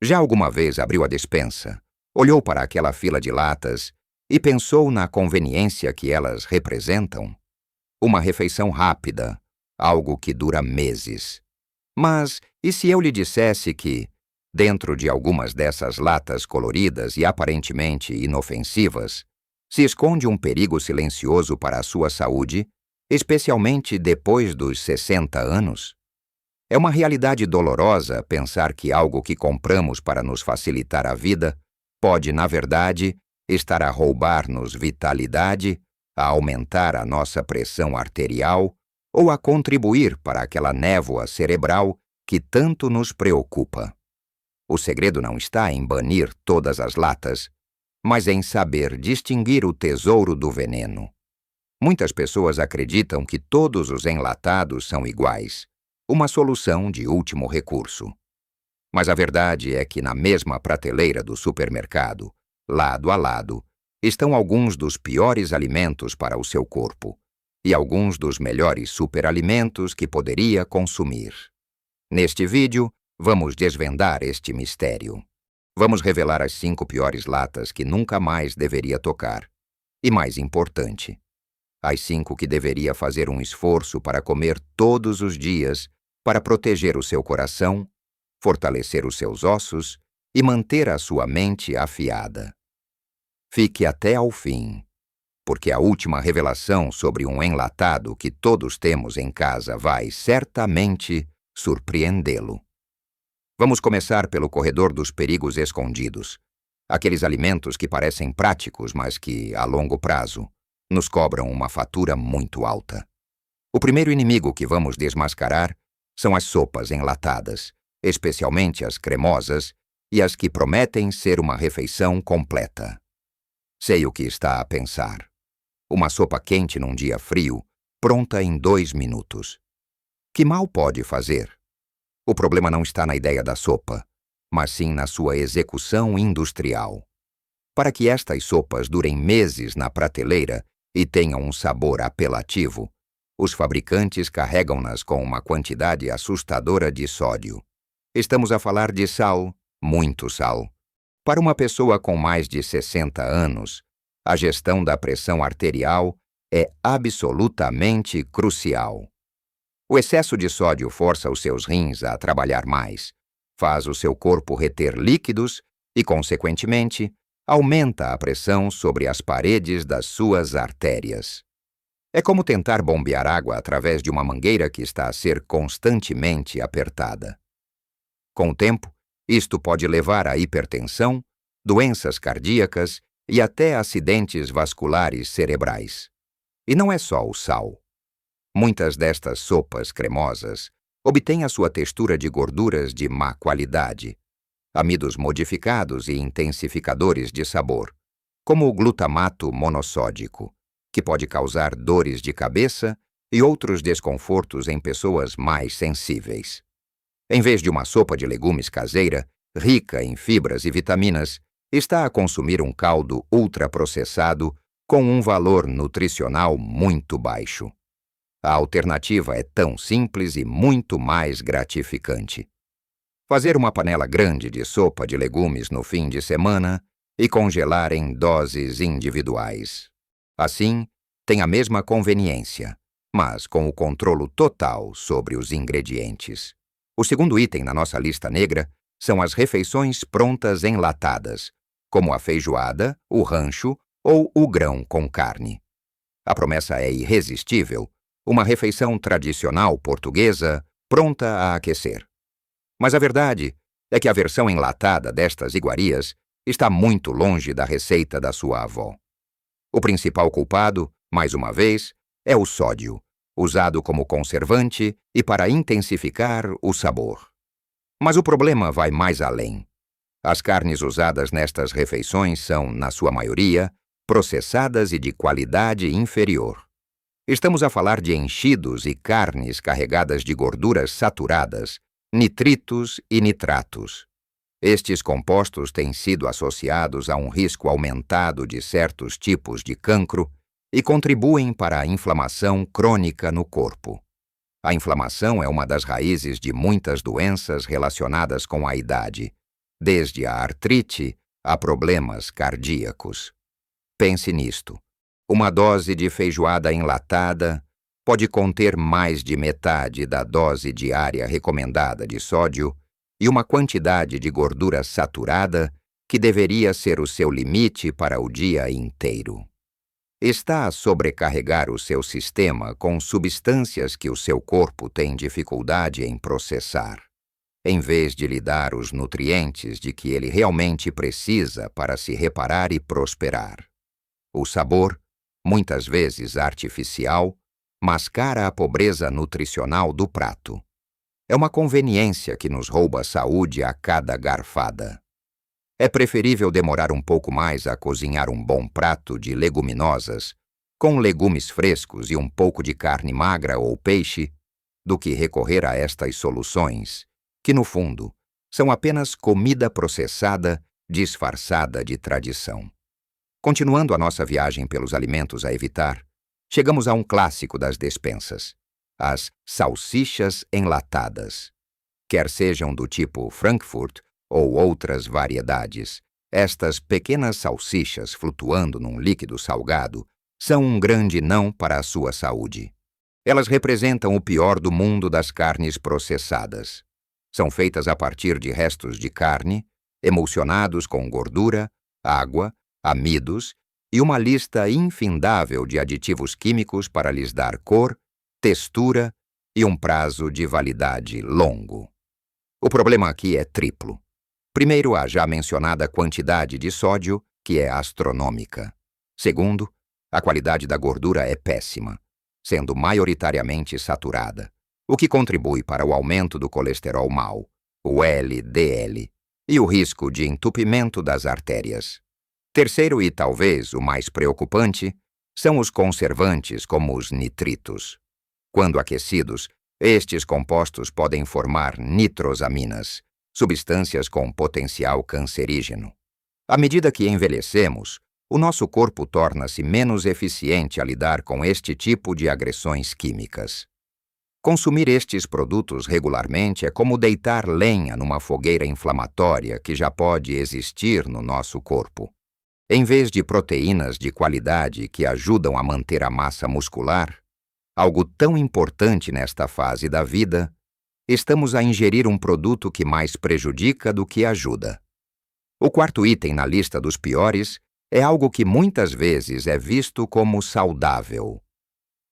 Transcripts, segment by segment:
Já alguma vez abriu a despensa, olhou para aquela fila de latas e pensou na conveniência que elas representam? Uma refeição rápida, algo que dura meses. Mas e se eu lhe dissesse que, dentro de algumas dessas latas coloridas e aparentemente inofensivas, se esconde um perigo silencioso para a sua saúde, especialmente depois dos 60 anos? É uma realidade dolorosa pensar que algo que compramos para nos facilitar a vida pode, na verdade, estar a roubar-nos vitalidade, a aumentar a nossa pressão arterial ou a contribuir para aquela névoa cerebral que tanto nos preocupa. O segredo não está em banir todas as latas, mas em saber distinguir o tesouro do veneno. Muitas pessoas acreditam que todos os enlatados são iguais, uma solução de último recurso. Mas a verdade é que na mesma prateleira do supermercado, lado a lado, estão alguns dos piores alimentos para o seu corpo e alguns dos melhores superalimentos que poderia consumir. Neste vídeo, vamos desvendar este mistério. Vamos revelar as 5 piores latas que nunca mais deveria tocar. E mais importante, as 5 que deveria fazer um esforço para comer todos os dias para proteger o seu coração, fortalecer os seus ossos e manter a sua mente afiada. Fique até ao fim, porque a última revelação sobre um enlatado que todos temos em casa vai certamente surpreendê-lo. Vamos começar pelo corredor dos perigos escondidos, aqueles alimentos que parecem práticos, mas que, a longo prazo, nos cobram uma fatura muito alta. O primeiro inimigo que vamos desmascarar são as sopas enlatadas, especialmente as cremosas e as que prometem ser uma refeição completa. Sei o que está a pensar. Uma sopa quente num dia frio, pronta em 2 minutos. Que mal pode fazer? O problema não está na ideia da sopa, mas sim na sua execução industrial. Para que estas sopas durem meses na prateleira e tenham um sabor apelativo, os fabricantes carregam-nas com uma quantidade assustadora de sódio. Estamos a falar de sal, muito sal. Para uma pessoa com mais de 60 anos, a gestão da pressão arterial é absolutamente crucial. O excesso de sódio força os seus rins a trabalhar mais, faz o seu corpo reter líquidos e, consequentemente, aumenta a pressão sobre as paredes das suas artérias. É como tentar bombear água através de uma mangueira que está a ser constantemente apertada. Com o tempo, isto pode levar a hipertensão, doenças cardíacas e até acidentes vasculares cerebrais. E não é só o sal. Muitas destas sopas cremosas obtêm a sua textura de gorduras de má qualidade, amidos modificados e intensificadores de sabor, como o glutamato monossódico, que pode causar dores de cabeça e outros desconfortos em pessoas mais sensíveis. Em vez de uma sopa de legumes caseira, rica em fibras e vitaminas, está a consumir um caldo ultraprocessado com um valor nutricional muito baixo. A alternativa é tão simples e muito mais gratificante. Fazer uma panela grande de sopa de legumes no fim de semana e congelar em doses individuais. Assim, tem a mesma conveniência, mas com o controle total sobre os ingredientes. O segundo item na nossa lista negra são as refeições prontas enlatadas, como a feijoada, o rancho ou o grão com carne. A promessa é irresistível, uma refeição tradicional portuguesa pronta a aquecer. Mas a verdade é que a versão enlatada destas iguarias está muito longe da receita da sua avó. O principal culpado, mais uma vez, é o sódio, usado como conservante e para intensificar o sabor. Mas o problema vai mais além. As carnes usadas nestas refeições são, na sua maioria, processadas e de qualidade inferior. Estamos a falar de enchidos e carnes carregadas de gorduras saturadas, nitritos e nitratos. Estes compostos têm sido associados a um risco aumentado de certos tipos de cancro e contribuem para a inflamação crônica no corpo. A inflamação é uma das raízes de muitas doenças relacionadas com a idade, desde a artrite a problemas cardíacos. Pense nisto. Uma dose de feijoada enlatada pode conter mais de metade da dose diária recomendada de sódio e uma quantidade de gordura saturada que deveria ser o seu limite para o dia inteiro. Está a sobrecarregar o seu sistema com substâncias que o seu corpo tem dificuldade em processar, em vez de lhe dar os nutrientes de que ele realmente precisa para se reparar e prosperar. O sabor, muitas vezes artificial, mascara a pobreza nutricional do prato. É uma conveniência que nos rouba a saúde a cada garfada. É preferível demorar um pouco mais a cozinhar um bom prato de leguminosas, com legumes frescos e um pouco de carne magra ou peixe, do que recorrer a estas soluções, que, no fundo, são apenas comida processada disfarçada de tradição. Continuando a nossa viagem pelos alimentos a evitar, chegamos a um clássico das despensas, as salsichas enlatadas. Quer sejam do tipo Frankfurt ou outras variedades, estas pequenas salsichas flutuando num líquido salgado são um grande não para a sua saúde. Elas representam o pior do mundo das carnes processadas. São feitas a partir de restos de carne, emulsionados com gordura, água, amidos e uma lista infindável de aditivos químicos para lhes dar cor, textura e um prazo de validade longo. O problema aqui é triplo. Primeiro, a já mencionada quantidade de sódio, que é astronômica. Segundo, a qualidade da gordura é péssima, sendo maioritariamente saturada, o que contribui para o aumento do colesterol mau, o LDL, e o risco de entupimento das artérias. Terceiro e talvez o mais preocupante, são os conservantes como os nitritos. Quando aquecidos, estes compostos podem formar nitrosaminas, substâncias com potencial cancerígeno. À medida que envelhecemos, o nosso corpo torna-se menos eficiente a lidar com este tipo de agressões químicas. Consumir estes produtos regularmente é como deitar lenha numa fogueira inflamatória que já pode existir no nosso corpo. Em vez de proteínas de qualidade que ajudam a manter a massa muscular, algo tão importante nesta fase da vida, estamos a ingerir um produto que mais prejudica do que ajuda. O quarto item na lista dos piores é algo que muitas vezes é visto como saudável.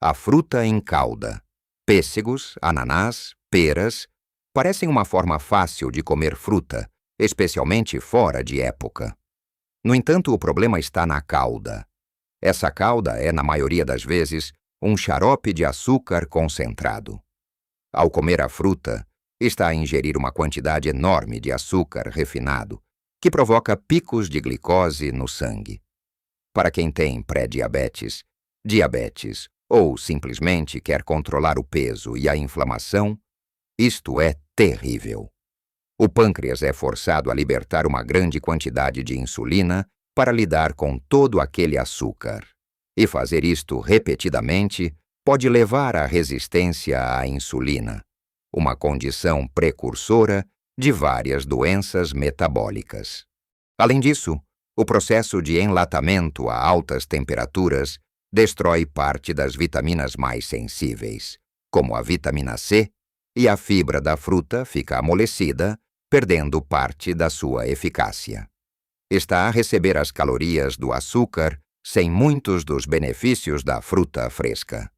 A fruta em calda. Pêssegos, ananás, peras, parecem uma forma fácil de comer fruta, especialmente fora de época. No entanto, o problema está na calda. Essa calda é, na maioria das vezes, um xarope de açúcar concentrado. Ao comer a fruta, está a ingerir uma quantidade enorme de açúcar refinado, que provoca picos de glicose no sangue. Para quem tem pré-diabetes, diabetes ou simplesmente quer controlar o peso e a inflamação, isto é terrível. O pâncreas é forçado a libertar uma grande quantidade de insulina para lidar com todo aquele açúcar. E fazer isto repetidamente pode levar à resistência à insulina, uma condição precursora de várias doenças metabólicas. Além disso, o processo de enlatamento a altas temperaturas destrói parte das vitaminas mais sensíveis, como a vitamina C, e a fibra da fruta fica amolecida, perdendo parte da sua eficácia. Está a receber as calorias do açúcar sem muitos dos benefícios da fruta fresca.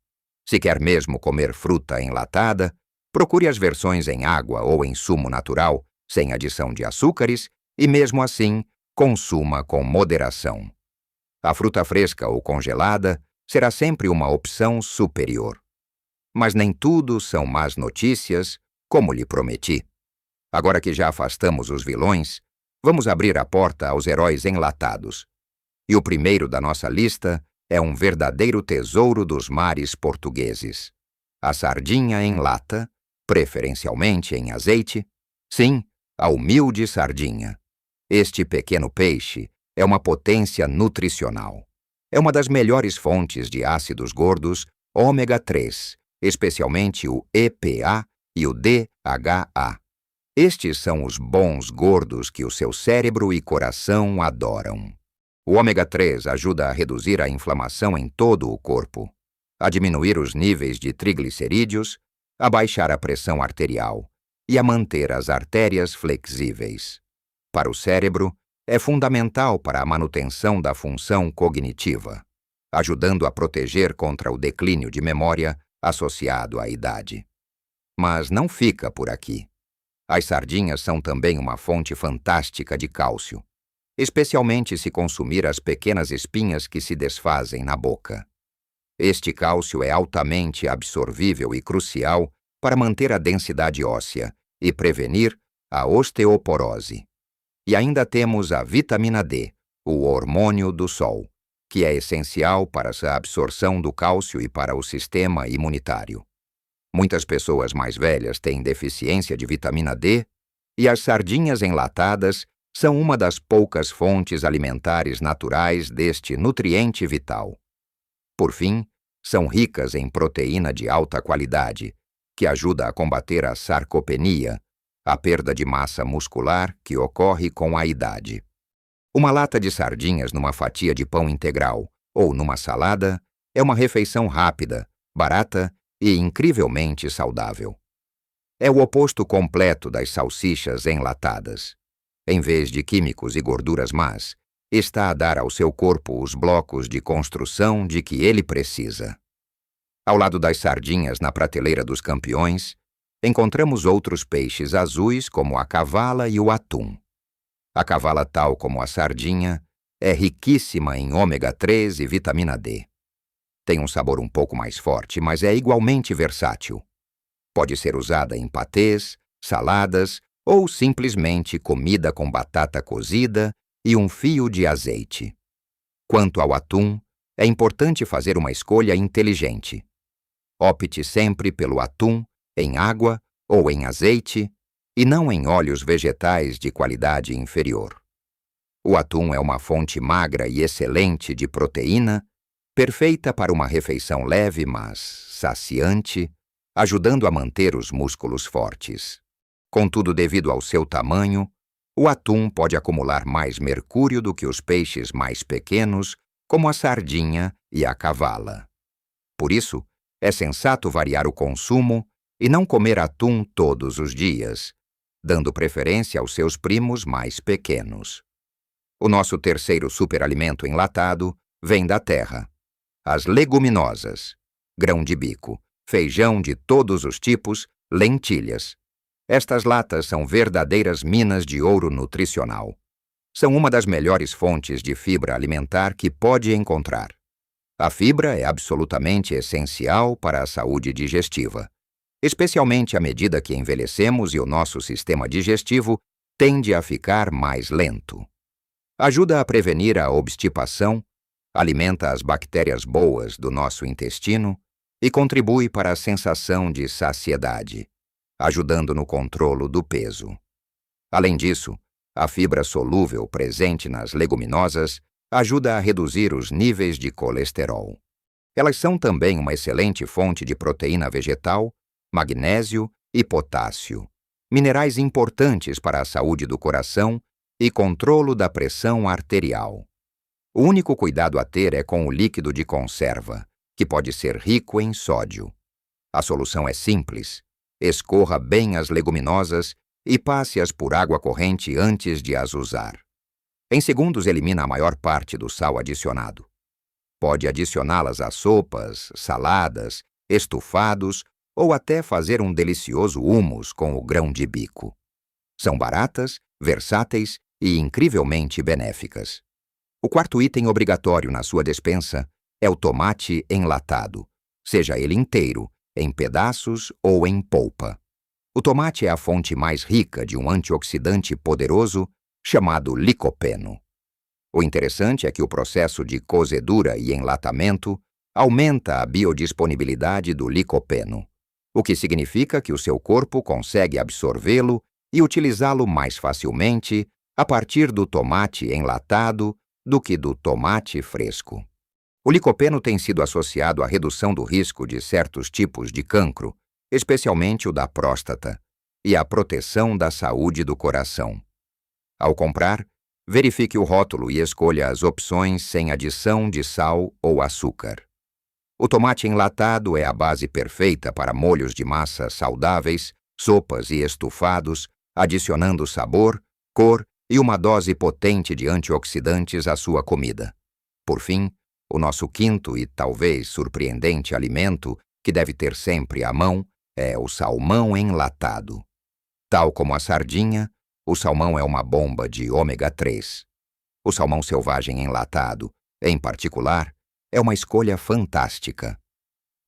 Se quer mesmo comer fruta enlatada, procure as versões em água ou em sumo natural, sem adição de açúcares, e mesmo assim, consuma com moderação. A fruta fresca ou congelada será sempre uma opção superior. Mas nem tudo são más notícias, como lhe prometi. Agora que já afastamos os vilões, vamos abrir a porta aos heróis enlatados. E o primeiro da nossa lista é um verdadeiro tesouro dos mares portugueses. A sardinha em lata, preferencialmente em azeite. Sim, a humilde sardinha. Este pequeno peixe é uma potência nutricional. É uma das melhores fontes de ácidos gordos ômega 3, especialmente o EPA e o DHA. Estes são os bons gordos que o seu cérebro e coração adoram. O ômega 3 ajuda a reduzir a inflamação em todo o corpo, a diminuir os níveis de triglicerídeos, a baixar a pressão arterial e a manter as artérias flexíveis. Para o cérebro, é fundamental para a manutenção da função cognitiva, ajudando a proteger contra o declínio de memória associado à idade. Mas não fica por aqui. As sardinhas são também uma fonte fantástica de cálcio, especialmente se consumir as pequenas espinhas que se desfazem na boca. Este cálcio é altamente absorvível e crucial para manter a densidade óssea e prevenir a osteoporose. E ainda temos a vitamina D, o hormônio do sol, que é essencial para a absorção do cálcio e para o sistema imunitário. Muitas pessoas mais velhas têm deficiência de vitamina D e as sardinhas enlatadas são uma das poucas fontes alimentares naturais deste nutriente vital. Por fim, são ricas em proteína de alta qualidade, que ajuda a combater a sarcopenia, a perda de massa muscular que ocorre com a idade. Uma lata de sardinhas numa fatia de pão integral ou numa salada é uma refeição rápida, barata e incrivelmente saudável. É o oposto completo das salsichas enlatadas. Em vez de químicos e gorduras más, está a dar ao seu corpo os blocos de construção de que ele precisa. Ao lado das sardinhas na prateleira dos campeões, encontramos outros peixes azuis como a cavala e o atum. A cavala, tal como a sardinha, é riquíssima em ômega 3 e vitamina D. Tem um sabor um pouco mais forte, mas é igualmente versátil. Pode ser usada em patês, saladas ou simplesmente comida com batata cozida e um fio de azeite. Quanto ao atum, é importante fazer uma escolha inteligente. Opte sempre pelo atum em água ou em azeite e não em óleos vegetais de qualidade inferior. O atum é uma fonte magra e excelente de proteína, perfeita para uma refeição leve, mas saciante, ajudando a manter os músculos fortes. Contudo, devido ao seu tamanho, o atum pode acumular mais mercúrio do que os peixes mais pequenos, como a sardinha e a cavala. Por isso, é sensato variar o consumo e não comer atum todos os dias, dando preferência aos seus primos mais pequenos. O nosso terceiro superalimento enlatado vem da terra. As leguminosas, grão de bico, feijão de todos os tipos, lentilhas. Estas latas são verdadeiras minas de ouro nutricional. São uma das melhores fontes de fibra alimentar que pode encontrar. A fibra é absolutamente essencial para a saúde digestiva, especialmente à medida que envelhecemos e o nosso sistema digestivo tende a ficar mais lento. Ajuda a prevenir a obstipação, alimenta as bactérias boas do nosso intestino e contribui para a sensação de saciedade, ajudando no controle do peso. Além disso, a fibra solúvel presente nas leguminosas ajuda a reduzir os níveis de colesterol. Elas são também uma excelente fonte de proteína vegetal, magnésio e potássio, minerais importantes para a saúde do coração e controlo da pressão arterial. O único cuidado a ter é com o líquido de conserva, que pode ser rico em sódio. A solução é simples. Escorra bem as leguminosas e passe-as por água corrente antes de as usar. Em segundos elimina a maior parte do sal adicionado. Pode adicioná-las a sopas, saladas, estufados ou até fazer um delicioso hummus com o grão de bico. São baratas, versáteis e incrivelmente benéficas. O quarto item obrigatório na sua despensa é o tomate enlatado, seja ele inteiro, em pedaços ou em polpa. O tomate é a fonte mais rica de um antioxidante poderoso chamado licopeno. O interessante é que o processo de cozedura e enlatamento aumenta a biodisponibilidade do licopeno, o que significa que o seu corpo consegue absorvê-lo e utilizá-lo mais facilmente a partir do tomate enlatado do que do tomate fresco. O licopeno tem sido associado à redução do risco de certos tipos de cancro, especialmente o da próstata, e a proteção da saúde do coração. Ao comprar, verifique o rótulo e escolha as opções sem adição de sal ou açúcar. O tomate enlatado é a base perfeita para molhos de massa saudáveis, sopas e estufados, adicionando sabor, cor e uma dose potente de antioxidantes à sua comida. Por fim, o nosso quinto e talvez surpreendente alimento, que deve ter sempre à mão, é o salmão enlatado. Tal como a sardinha, o salmão é uma bomba de ômega 3. O salmão selvagem enlatado, em particular, é uma escolha fantástica.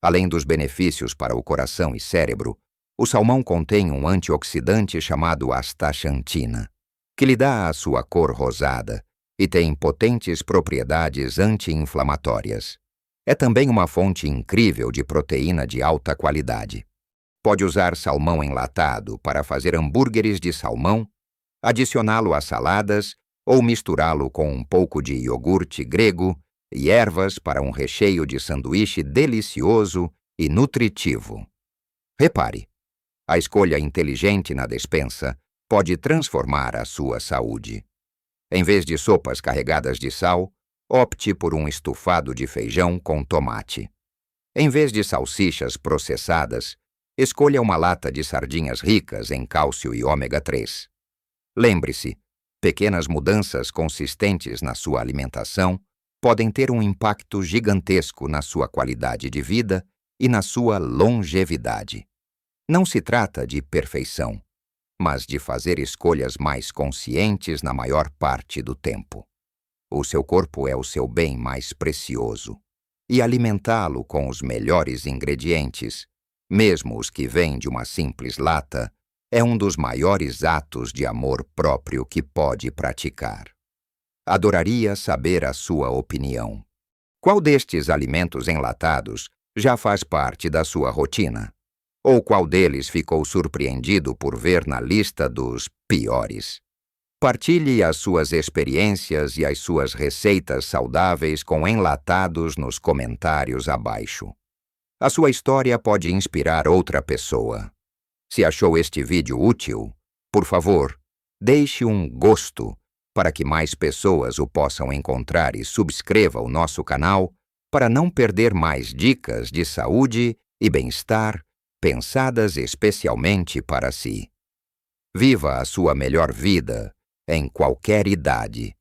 Além dos benefícios para o coração e cérebro, o salmão contém um antioxidante chamado astaxantina, que lhe dá a sua cor rosada e tem potentes propriedades anti-inflamatórias. É também uma fonte incrível de proteína de alta qualidade. Pode usar salmão enlatado para fazer hambúrgueres de salmão, adicioná-lo a saladas ou misturá-lo com um pouco de iogurte grego e ervas para um recheio de sanduíche delicioso e nutritivo. Repare, a escolha inteligente na despensa pode transformar a sua saúde. Em vez de sopas carregadas de sal, opte por um estufado de feijão com tomate. Em vez de salsichas processadas, escolha uma lata de sardinhas ricas em cálcio e ômega 3. Lembre-se, pequenas mudanças consistentes na sua alimentação podem ter um impacto gigantesco na sua qualidade de vida e na sua longevidade. Não se trata de perfeição, mas de fazer escolhas mais conscientes na maior parte do tempo. O seu corpo é o seu bem mais precioso, e alimentá-lo com os melhores ingredientes, mesmo os que vêm de uma simples lata, é um dos maiores atos de amor próprio que pode praticar. Adoraria saber a sua opinião. Qual destes alimentos enlatados já faz parte da sua rotina? Ou qual deles ficou surpreendido por ver na lista dos piores? Partilhe as suas experiências e as suas receitas saudáveis com enlatados nos comentários abaixo. A sua história pode inspirar outra pessoa. Se achou este vídeo útil, por favor, deixe um gosto para que mais pessoas o possam encontrar e subscreva o nosso canal para não perder mais dicas de saúde e bem-estar pensadas especialmente para si. Viva a sua melhor vida em qualquer idade